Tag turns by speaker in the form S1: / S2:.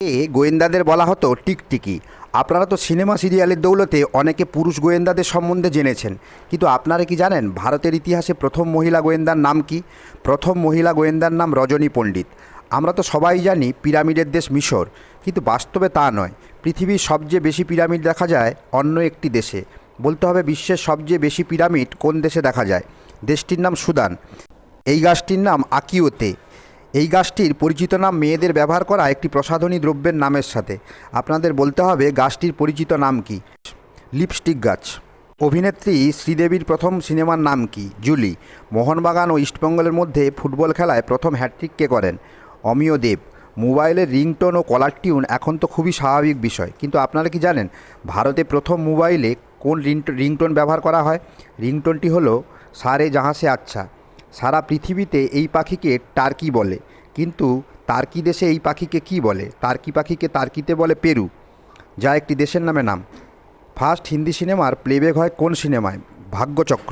S1: গোয়েন্দাদের বলা হতো টিকটিকি। আপনারা তো সিনেমা সিরিয়ালের দৌলতে অনেকে পুরুষ গোয়েন্দাদের সম্বন্ধে জেনেছেন, কিন্তু আপনারা কি জানেন ভারতের ইতিহাসে প্রথম মহিলা গোয়েন্দার নাম কি? প্রথম মহিলা গোয়েন্দার নাম রজনী পণ্ডিত। আমরা তো সবাই জানি পিরামিডের দেশ মিশর, কিন্তু বাস্তবে তা নয়। পৃথিবীর সবচেয়ে বেশি পিরামিড দেখা যায় অন্য একটি দেশে। বলতে হবে বিশ্বের সবচেয়ে বেশি পিরামিড কোন দেশে দেখা যায়। দেশটির নাম সুদান। এই গাছটির নাম আকিওতে। এই গাছটির পরিচিত নাম মেয়েদের ব্যবহার করা একটি প্রসাধনী দ্রব্যের নামের সাথে। আপনাদের বলতে হবে গাছটির পরিচিত নাম কি? লিপস্টিক গাছ। অভিনেত্রী শ্রীদেবীর প্রথম সিনেমার নাম কি? জুলি। মোহনবাগান ও ইস্টবেঙ্গলের মধ্যে ফুটবল খেলায় প্রথম হ্যাটট্রিক কে করেন? অমিয় দেব। মোবাইলের রিংটোন ও কলার টিউন এখন তো খুবই স্বাভাবিক বিষয়, কিন্তু আপনারা কি জানেন ভারতে প্রথম মোবাইলে কোন রিংটোন ব্যবহার করা হয়? রিংটোনটি হলো সারে জাহাঁ সে আচ্ছা। সারা পৃথিবীতে এই পাখিকে টার্কি বলে, কিন্তু টার্কি দেশে এই পাখিকে কী বলে? টার্কি পাখিকে টার্কিতে বলে পেরু, যা একটি দেশের নামে নাম। ফার্স্ট হিন্দি সিনেমার প্লেব্যাক হয় কোন সিনেমায়? ভাগ্যচক্র।